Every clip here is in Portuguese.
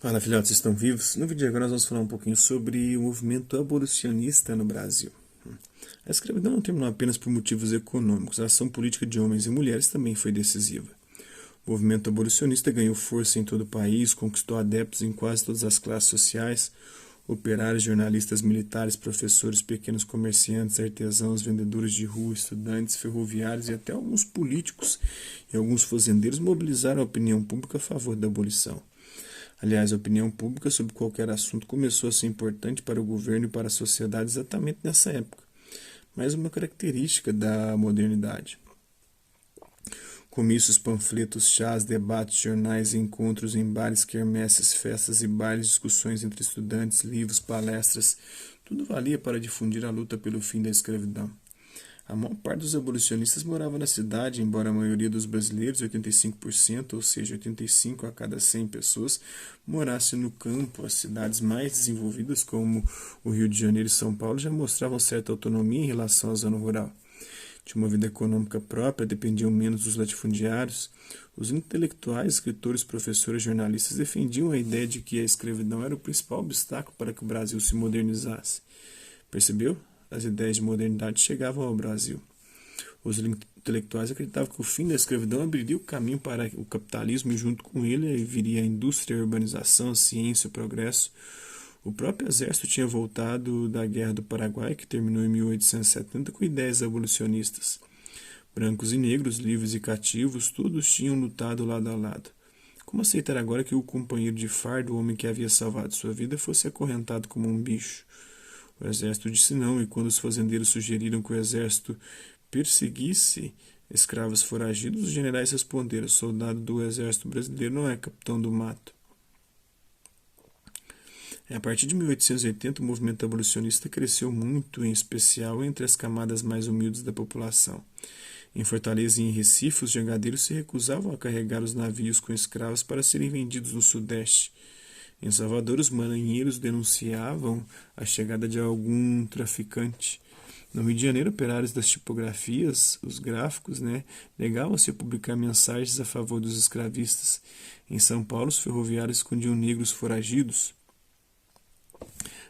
Fala, filhotes, vocês estão vivos? No vídeo de agora nós vamos falar um pouquinho sobre o movimento abolicionista no Brasil. A escravidão não terminou apenas por motivos econômicos, a ação política de homens e mulheres também foi decisiva. O movimento abolicionista ganhou força em todo o país, conquistou adeptos em quase todas as classes sociais, operários, jornalistas, militares, professores, pequenos comerciantes, artesãos, vendedores de rua, estudantes, ferroviários e até alguns políticos e alguns fazendeiros mobilizaram a opinião pública a favor da abolição. Aliás, a opinião pública sobre qualquer assunto começou a ser importante para o governo e para a sociedade exatamente nessa época. Mais uma característica da modernidade. Comícios, panfletos, chás, debates, jornais, encontros em bares, quermesses, festas e bailes, discussões entre estudantes, livros, palestras, tudo valia para difundir a luta pelo fim da escravidão. A maior parte dos abolicionistas morava na cidade, embora a maioria dos brasileiros, 85%, ou seja, 85 a cada 100 pessoas, morasse no campo. As cidades mais desenvolvidas, como o Rio de Janeiro e São Paulo, já mostravam certa autonomia em relação à zona rural. Tinham uma vida econômica própria, dependiam menos dos latifundiários. Os intelectuais, escritores, professores, jornalistas defendiam a ideia de que a escravidão era o principal obstáculo para que o Brasil se modernizasse. Percebeu? As ideias de modernidade chegavam ao Brasil. Os intelectuais acreditavam que o fim da escravidão abriria o caminho para o capitalismo e junto com ele viria a indústria, a urbanização, a ciência, o progresso. O próprio exército tinha voltado da Guerra do Paraguai, que terminou em 1870, com ideias abolicionistas. Brancos e negros, livres e cativos, todos tinham lutado lado a lado. Como aceitar agora que o companheiro de fardo, o homem que havia salvado sua vida, fosse acorrentado como um bicho? O exército disse não, e quando os fazendeiros sugeriram que o exército perseguisse escravos foragidos, os generais responderam: soldado do exército brasileiro não é capitão do mato. A partir de 1880, o movimento abolicionista cresceu muito, em especial entre as camadas mais humildes da população. Em Fortaleza e em Recife, os jangadeiros se recusavam a carregar os navios com escravos para serem vendidos no Sudeste. Em Salvador, os marinheiros denunciavam a chegada de algum traficante. No Rio de Janeiro, operários das tipografias, os gráficos, negavam-se a publicar mensagens a favor dos escravistas. Em São Paulo, os ferroviários escondiam negros foragidos.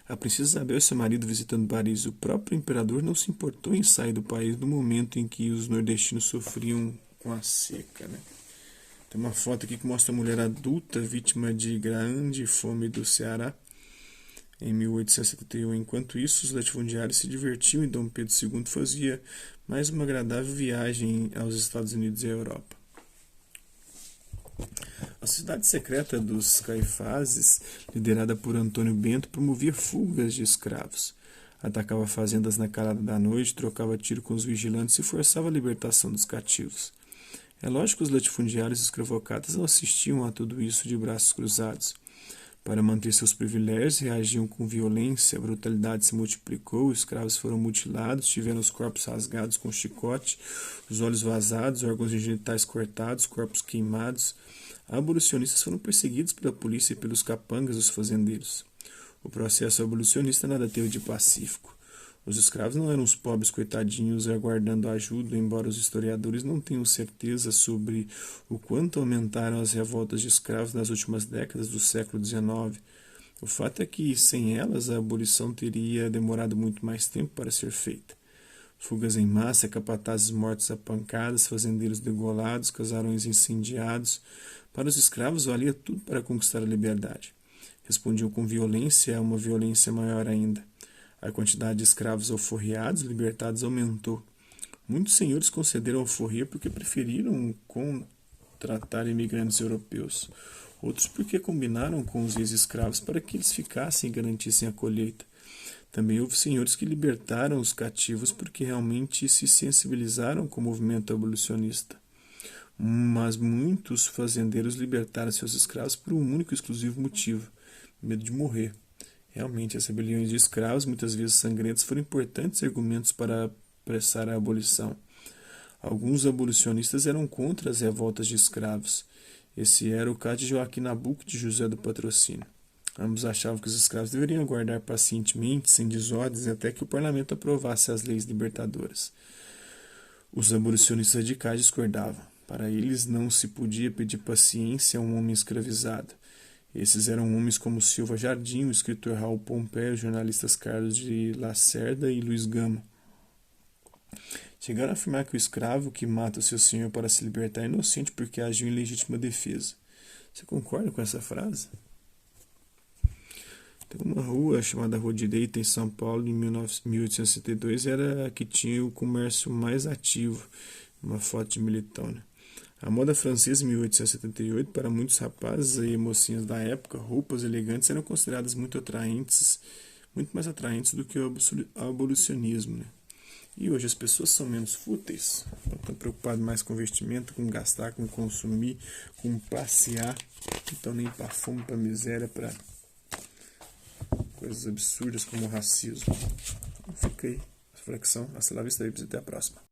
A princesa Isabel e seu marido visitando Paris, o próprio imperador não se importou em sair do país no momento em que os nordestinos sofriam com a seca. Tem uma foto aqui que mostra a mulher adulta vítima de grande fome do Ceará em 1871. Enquanto isso, os latifundiários se divertiam e Dom Pedro II fazia mais uma agradável viagem aos Estados Unidos e à Europa. A sociedade secreta dos Caifases, liderada por Antônio Bento, promovia fugas de escravos. Atacava fazendas na calada da noite, trocava tiro com os vigilantes e forçava a libertação dos cativos. É lógico que os latifundiários e os escravocratas não assistiam a tudo isso de braços cruzados. Para manter seus privilégios, reagiam com violência, a brutalidade se multiplicou, os escravos foram mutilados, tiveram os corpos rasgados com chicote, os olhos vazados, órgãos genitais cortados, corpos queimados. Abolicionistas foram perseguidos pela polícia e pelos capangas dos fazendeiros. O processo abolicionista nada teve de pacífico. Os escravos não eram os pobres coitadinhos aguardando ajuda, embora os historiadores não tenham certeza sobre o quanto aumentaram as revoltas de escravos nas últimas décadas do século XIX. O fato é que, sem elas, a abolição teria demorado muito mais tempo para ser feita. Fugas em massa, capatazes mortos a pancadas, fazendeiros degolados, casarões incendiados. Para os escravos valia tudo para conquistar a liberdade. Respondiam com violência a uma violência maior ainda. A quantidade de escravos alforriados, libertados, aumentou. Muitos senhores concederam alforria porque preferiram contratar imigrantes europeus. Outros porque combinaram com os ex-escravos para que eles ficassem e garantissem a colheita. Também houve senhores que libertaram os cativos porque realmente se sensibilizaram com o movimento abolicionista. Mas muitos fazendeiros libertaram seus escravos por um único e exclusivo motivo: medo de morrer. Realmente, as rebeliões de escravos, muitas vezes sangrentas, foram importantes argumentos para apressar a abolição. Alguns abolicionistas eram contra as revoltas de escravos. Esse era o caso de Joaquim Nabuco e de José do Patrocínio. Ambos achavam que os escravos deveriam aguardar pacientemente, sem desordens, até que o parlamento aprovasse as leis libertadoras. Os abolicionistas radicais discordavam. Para eles não se podia pedir paciência a um homem escravizado. Esses eram homens como Silva Jardim, o escritor Raul Pompeia, os jornalistas Carlos de Lacerda e Luiz Gama. Chegaram a afirmar que o escravo que mata o seu senhor para se libertar é inocente porque agiu em legítima defesa. Você concorda com essa frase? Tem uma rua chamada Rua Direita em São Paulo, em 1862, era a que tinha o comércio mais ativo. Uma foto de Militão, né? A moda francesa, em 1878, para muitos rapazes e mocinhas da época, roupas elegantes eram consideradas muito atraentes, muito mais atraentes do que o abolicionismo, né? E hoje as pessoas são menos fúteis, estão preocupadas mais com investimento, com gastar, com consumir, com passear, então nem para fome, para miséria, para coisas absurdas como o racismo. Fica aí a reflexão. Hasta la vista, até a próxima.